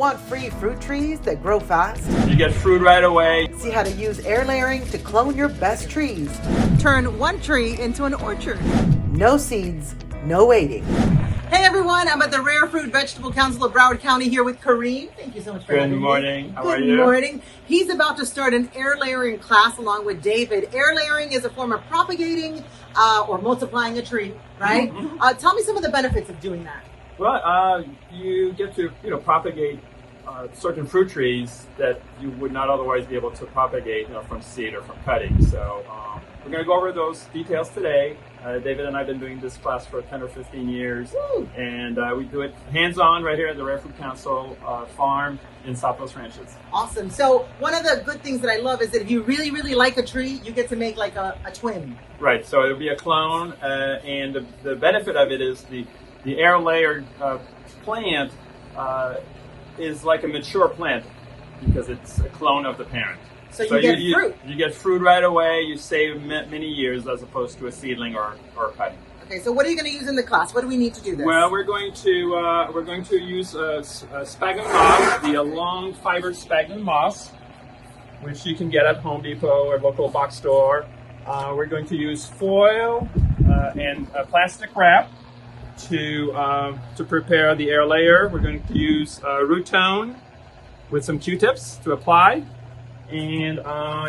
Want free fruit trees that grow fast? You get fruit right away. See how to use air layering to clone your best trees. Turn one tree into an orchard. No seeds, no waiting. Hey everyone, I'm at the Rare Fruit Vegetable Council of Broward County here with Kareem. Thank you so much for having me. Good morning. How are you? Good morning. He's about to start an air layering class along with David. Air layering is a form of propagating or multiplying a tree, right? Mm-hmm. Tell me some of the benefits of doing that. Well, you get to propagate certain fruit trees that you would not otherwise be able to propagate from seed or from cutting. So we're going to go over those details today. David and I have been doing this class for 10 or 15 years. Woo! And we do it hands-on right here at the Rare Fruit Council farm in Southwest Ranches. Awesome. So one of the good things that I love is that if you really, really like a tree, you get to make like a twin. Right. So it'll be a clone, and the benefit of it is the air layered plant is like a mature plant because it's a clone of the parent. So you get fruit. You get fruit right away. You save many years as opposed to a seedling or cutting. Okay, so what are you going to use in the class? What do we need to do this? Well, we're going to use sphagnum moss, the long fiber sphagnum moss, which you can get at Home Depot or local box store. We're going to use foil and a plastic wrap to prepare the air layer. We're going to use root tone with some Q-tips to apply. And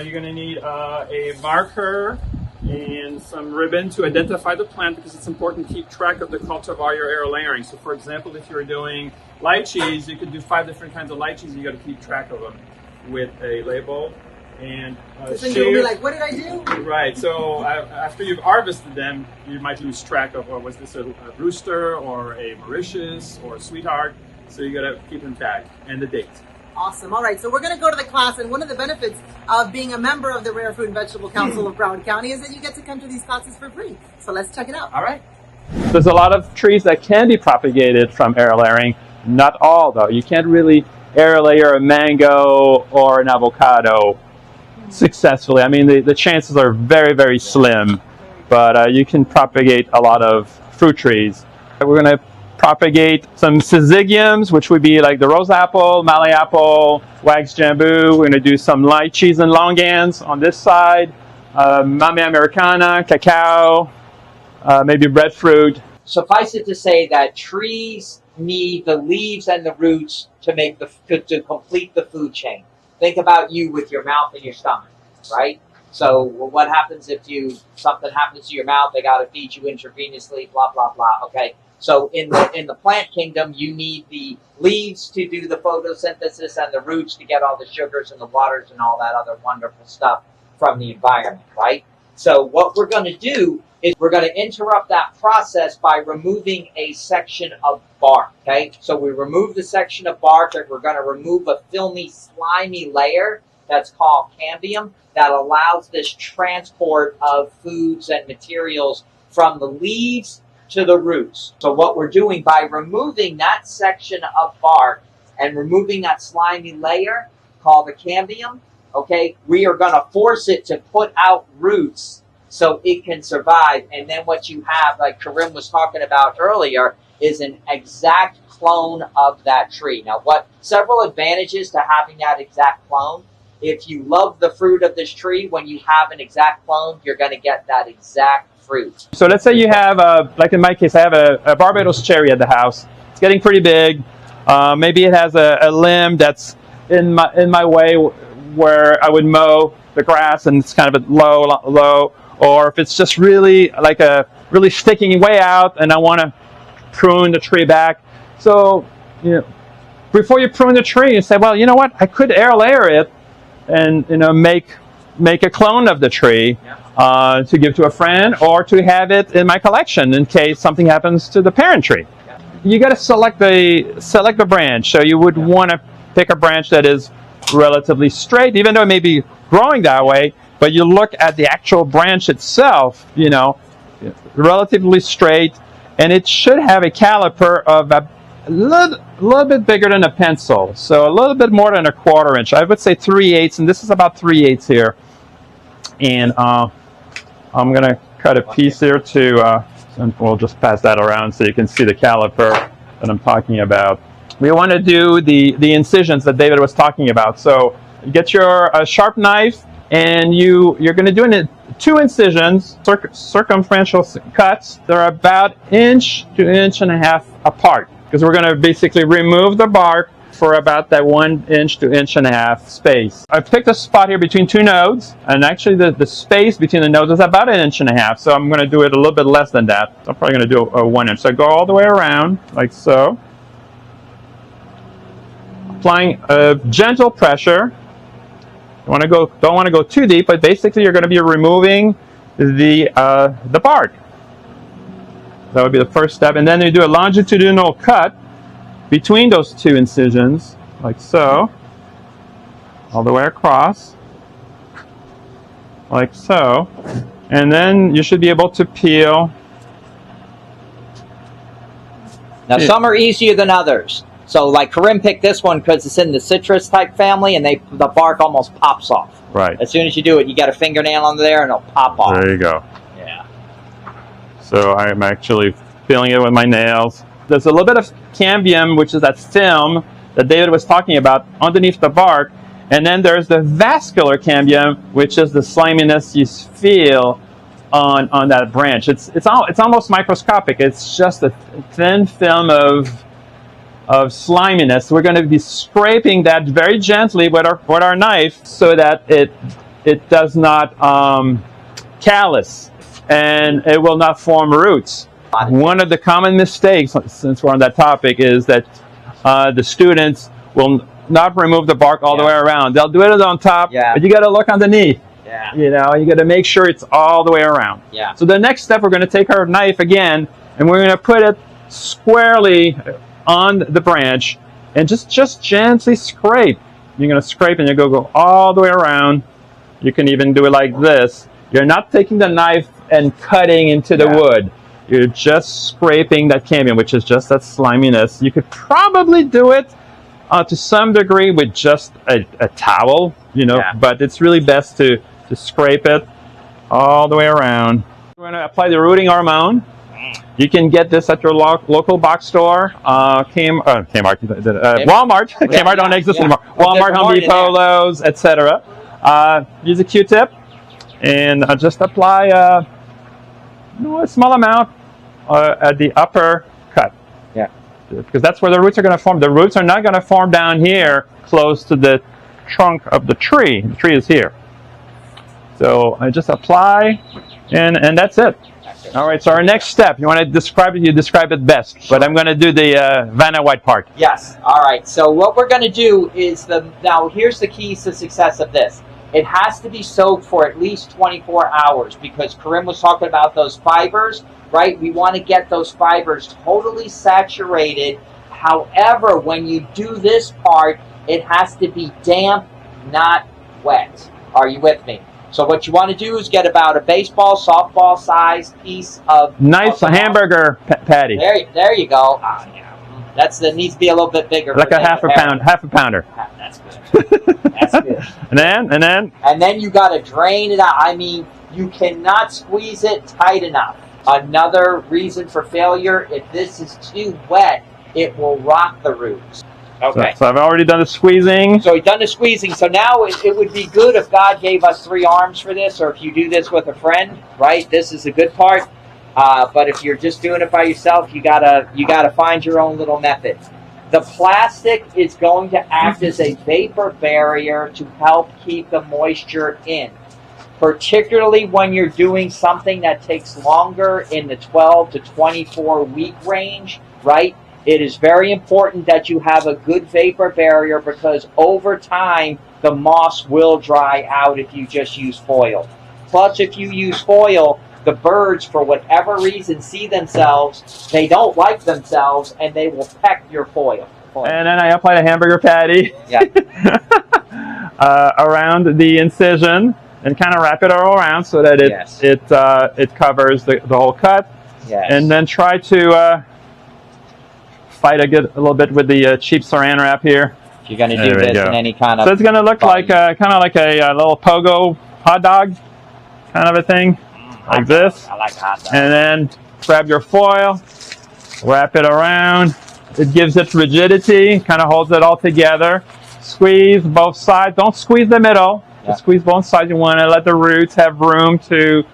you're going to need a marker and some ribbon to identify the plant because it's important to keep track of the cultivar you're air layering. So for example, if you're doing lychees, you could do 5 different kinds of lychees. You got to keep track of them with a label. And so you'll be like, what did I do? Right. So after you've harvested them, you might lose track of, was this a rooster or a Mauritius or a sweetheart? So you got to keep them tagged and the date. Awesome. All right. So we're going to go to the class, and one of the benefits of being a member of the Rare Fruit and Vegetable Council of Broward County is that you get to come to these classes for free. So let's check it out. All right. There's a lot of trees that can be propagated from air layering. Not all, though. You can't really air layer a mango or an avocado successfully. I mean, the chances are very, very slim, but you can propagate a lot of fruit trees. We're going to propagate some syzygiums, which would be like the rose apple, mallee apple, wax jambu. We're going to do some lychees and longans on this side, mamey americana, cacao, maybe breadfruit. Suffice it to say that trees need the leaves and the roots to complete the food chain. Think about you with your mouth and your stomach, right? So what happens if something happens to your mouth? They got to feed you intravenously, blah blah blah. Okay. So in the plant kingdom, you need the leaves to do the photosynthesis and the roots to get all the sugars and the waters and all that other wonderful stuff from the environment, right? So what we're going to do is we're going to interrupt that process by removing a section of bark, okay? So we remove the section of bark and we're going to remove a filmy, slimy layer that's called cambium that allows this transport of foods and materials from the leaves to the roots. So what we're doing by removing that section of bark and removing that slimy layer called the cambium, okay, we are going to force it to put out roots so it can survive. And then what you have, like Karim was talking about earlier, is an exact clone of that tree. Now, several advantages to having that exact clone. If you love the fruit of this tree, when you have an exact clone, you're going to get that exact fruit. So let's say you have, like in my case, I have a Barbados cherry at the house. It's getting pretty big. Maybe it has a limb that's in my way where I would mow the grass and it's kind of a low. Or if it's just really really sticking way out and I want to prune the tree back. So, before you prune the tree, you say, well, you know what? I could air layer it and, make a clone of the tree. To give to a friend or to have it in my collection in case something happens to the parent tree. You got to select the branch. So you would want to pick a branch that is relatively straight, even though it may be growing that way, but you look at the actual branch itself, relatively straight, and it should have a caliper of a little bit bigger than a pencil. So a little bit more than a 1/4 inch. I would say 3/8, and this is about 3/8 here. And I'm going to cut a piece here and we'll just pass that around so you can see the caliper that I'm talking about. we want to do the incisions that David was talking about. So you get your sharp knife, and you're going to do 2 incisions, circumferential cuts. They're about 1 to 1.5 inches apart, because we're going to basically remove the bark for about that 1 inch to 1.5 inches space. I've picked a spot here between 2 nodes, and actually the space between the nodes is about 1.5 inches, so I'm going to do it a little bit less than that. I'm probably going to do a 1 inch. So I go all the way around, like so. Applying a gentle pressure. Don't want to go too deep, but basically you're going to be removing the bark. That would be the first step, and then you do a longitudinal cut between those 2 incisions, like so, all the way across, like so, and then you should be able to peel. Now, some are easier than others. So, like Corinne picked this one because it's in the citrus type family, and the bark almost pops off. Right. As soon as you do it, you got a fingernail under there, and it'll pop off. There you go. Yeah. So I'm actually peeling it with my nails. There's a little bit of cambium, which is that film that David was talking about, underneath the bark. And then there's the vascular cambium, which is the sliminess you feel on that branch. It's almost microscopic. It's just a thin film of sliminess. We're going to be scraping that very gently with our knife, so that it does not callus, and it will not form roots. One of the common mistakes, since we're on that topic, is that the students will not remove the bark all the way around. They'll do it on top, but you got to look underneath. Yeah. You know, you got to make sure it's all the way around. Yeah. So the next step, we're going to take our knife again, and we're going to put it squarely on the branch, and just gently scrape. You're going to scrape, and you go all the way around. You can even do it like this. You're not taking the knife and cutting into the wood. You're just scraping that cambium, which is just that sliminess. You could probably do it to some degree with just a towel, you know, but it's really best to scrape it all the way around. We're going to apply the rooting hormone. You can get this at your local box store, Walmart. Kmart don't exist anymore. Walmart, Home Depot, Lowe's, etc. Use a Q-tip and just apply a small amount at the upper cut. Yeah. Because that's where the roots are going to form. The roots are not going to form down here close to the trunk of the tree. The tree is here. So I just apply, and that's it. All right, so our next step, you want to describe it, you describe it best, but I'm going to do the Vanna White part. Yes, all right. So what we're going to do is, now here's the keys to success of this. It has to be soaked for at least 24 hours, because Corinne was talking about those fibers, right? We want to get those fibers totally saturated. However, when you do this part, it has to be damp, not wet. Are you with me? So what you want to do is get about a baseball, softball sized piece of hamburger patty. There you go. That needs to be a little bit bigger. Like half a pounder. That's good. That's good. and then you got to drain it out. I mean, you cannot squeeze it tight enough. Another reason for failure: if this is too wet, it will rot the roots. Okay. So I've already done the squeezing. So we've done the squeezing. So now it would be good if God gave us 3 arms for this, or if you do this with a friend, right? This is the good part. But if you're just doing it by yourself, you gotta find your own little method. The plastic is going to act as a vapor barrier to help keep the moisture in, particularly when you're doing something that takes longer in the 12 to 24 week range, right? It is very important that you have a good vapor barrier, because over time, the moss will dry out if you just use foil. Plus, if you use foil, the birds, for whatever reason, see themselves, they don't like themselves, and they will peck your foil. And then I apply a hamburger patty around the incision, and kind of wrap it all around so that it covers the whole cut. Yes. And then try to fight a little bit with the cheap saran wrap here. If you're going to do this in any kind of... So it's going to look like kind of like a little pogo hot dog kind of a thing, like this. I like hot dog. And then grab your foil, wrap it around, It gives it rigidity, kind of holds it all together. Squeeze both sides. Don't squeeze the middle. Yeah. Squeeze both sides. You want to let the roots have room to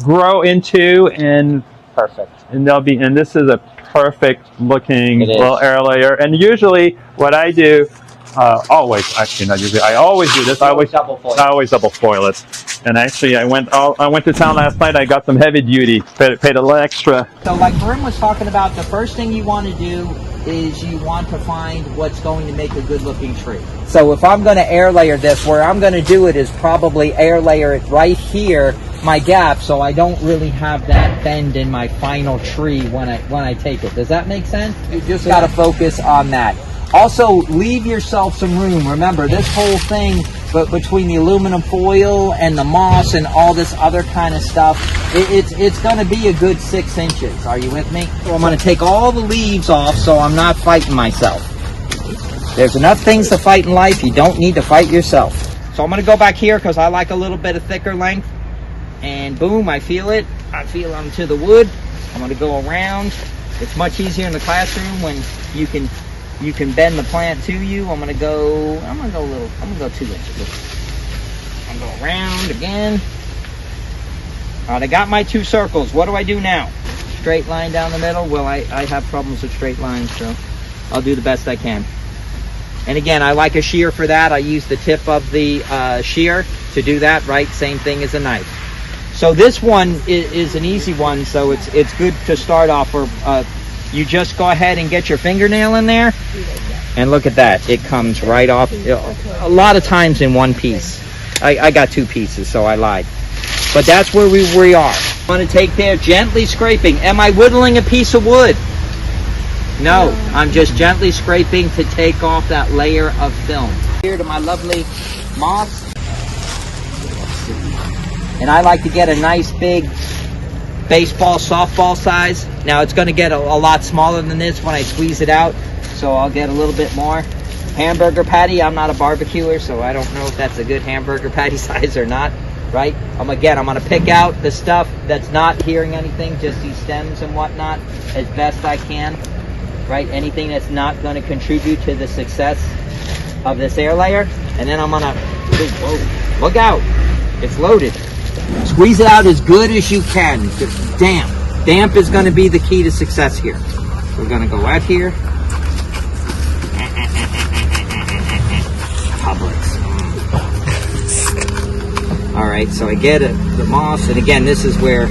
grow into, and Perfect. and they'll be. And this is a perfect looking It is. little air layer. And usually, what I do, always actually not usually, I always do this. I always double foil. I always double foil it. And actually, I went to town last night. I got some heavy duty. Paid a little extra. So like Karim was talking about, the first thing you want to do is you want to find what's going to make a good looking tree. So if I'm going to air layer this, where I'm going to do it is probably air layer it right here, my gap, so I don't really have that bend in my final tree when I take it. Does that make sense? You just got to focus on that. Also, leave yourself some room. Remember, this whole thing, but between the aluminum foil and the moss and all this other kind of stuff, it's going to be a good 6 inches. Are you with me? So I'm going to take all the leaves off so I'm not fighting myself. There's enough things to fight in life. You don't need to fight yourself. So I'm going to go back here because I like a little bit of thicker length. And boom, I feel it. I feel I'm to the wood. I'm going to go around. It's much easier in the classroom when you can bend the plant to you. I'm gonna go 2 inches. I'm gonna go around again. I got my 2 circles. What do I do now? Straight line down the middle. Well, I have problems with straight lines, so I'll do the best I can. And again, I like a shear for that. I use the tip of the shear to do that, right? Same thing as a knife. So this one is an easy one, so it's good to start off. Or you just go ahead and get your fingernail in there, and look at that. It comes right off. A lot of times in one piece. I got 2 pieces, so I lied. But that's where we are. I'm going to take there, gently scraping. Am I whittling a piece of wood? No, I'm just gently scraping to take off that layer of film. Here to my lovely moss. And I like to get a nice big baseball, softball size. Now it's going to get a lot smaller than this when I squeeze it out, so I'll get a little bit more. Hamburger patty, I'm not a barbecuer, so I don't know if that's a good hamburger patty size or not, right? I'm going to pick out the stuff that's not hearing anything, just these stems and whatnot, as best I can, right? Anything that's not going to contribute to the success of this air layer. And then I'm going to, whoa, look out, it's loaded. Squeeze it out as good as you can. Damp. Damp is going to be the key to success here. We're going to go out here. Publix. All right, so I get it, the moss, and again, this is where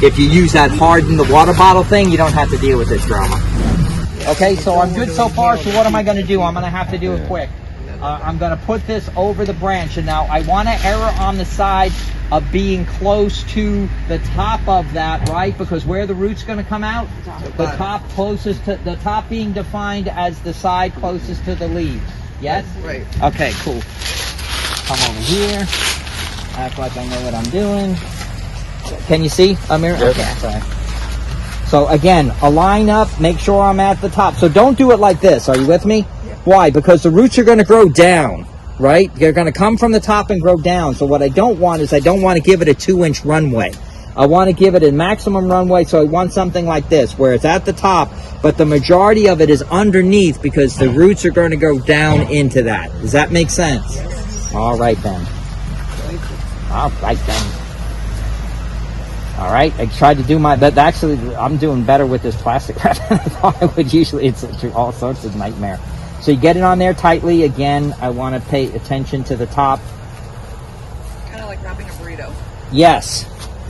if you use that harden the water bottle thing, you don't have to deal with this drama. Okay, so I'm good so far. So what am I going to do? I'm going to have to do it quick. I'm going to put this over the branch, and now I want to err on the side of being close to the top of that, right? Because where the root's going to come out, the top closest to the top being defined as the side closest to the leaves. Yes? Right. Okay, cool. Come over here. Act like I know what I'm doing. Can you see, Amir? Yes. Okay, sorry. So again, align up, make sure I'm at the top. So don't do it like this. Are you with me? Yeah. Why? Because the roots are going to grow down, right? They're going to come from the top and grow down. So what I don't want is I don't want to give it a 2-inch runway. I want to give it a maximum runway, so I want something like this, where it's at the top, but the majority of it is underneath because the roots are going to go down into that. Does that make sense? Yes. All right then. All right then. All right, I tried to do my, but actually I'm doing better with this plastic wrap than I thought I would usually. It's all sorts of nightmare. So you get it on there tightly. Again, I want to pay attention to the top. Kind of like wrapping a burrito. Yes,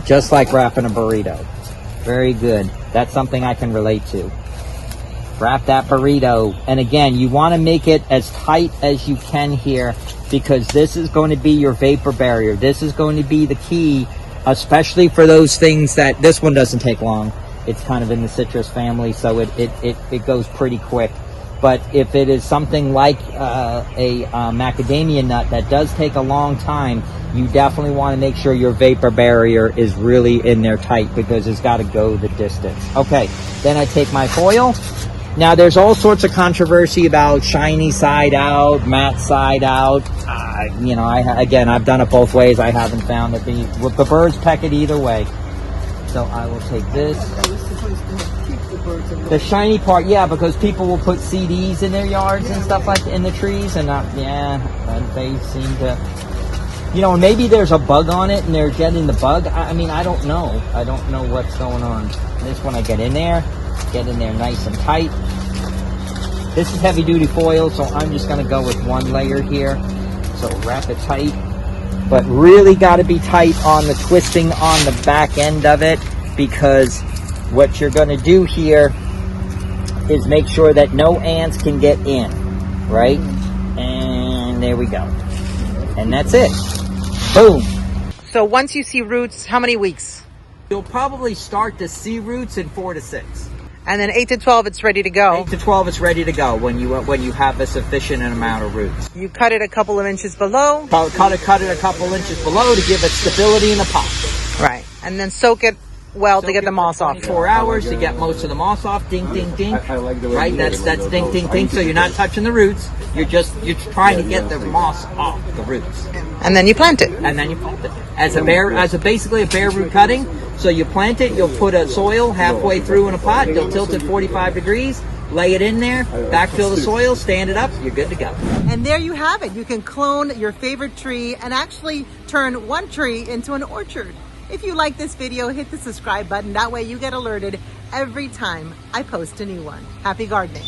just like wrapping a burrito. Very good. That's something I can relate to. Wrap that burrito. And again, you want to make it as tight as you can here because this is going to be your vapor barrier. This is going to be the key, especially for those things that, this one doesn't take long. It's kind of in the citrus family, so it goes pretty quick. But if it is something like a macadamia nut that does take a long time, you definitely want to make sure your vapor barrier is really in there tight because it's got to go the distance. Okay, then I take my foil. Now there's all sorts of controversy about shiny side out, matte side out. You know, again, I've done it both ways. I haven't found that the birds peck it either way. So I will take this. The shiny part, yeah, because people will put CDs in their yards and stuff like in the trees, and they seem to, you know, maybe there's a bug on it and they're getting the bug. I mean, I don't know. I don't know what's going on. This one, I get in there nice and tight. This is heavy duty foil, so I'm just going to go with one layer here. So wrap it tight, but really got to be tight on the twisting on the back end of it, because what you're going to do here is make sure that no ants can get in, right? And there we go. And that's it. Boom. So once you see roots, how many weeks? You'll probably start to see roots in 4 to 6. And then 8 to 12, it's ready to go. 8 to 12, it's ready to go when you have a sufficient amount of roots. You cut it a couple of inches below. Cut it a couple inches below to give it stability in the pot. Right. And then soak it well to get the moss off. 24 hours to get most of the moss off. Ding, ding, ding. Right, that's ding, ding, ding. So you're not touching the roots. You're trying to get the moss off the roots. And then you plant it. And then you plant it basically a bare root cutting. So you plant it. You'll put a soil halfway through in a pot. You'll tilt it 45 degrees. Lay it in there. Backfill the soil. Stand it up. You're good to go. And there you have it. You can clone your favorite tree and actually turn one tree into an orchard. If you like this video, hit the subscribe button. That way you get alerted every time I post a new one. Happy gardening.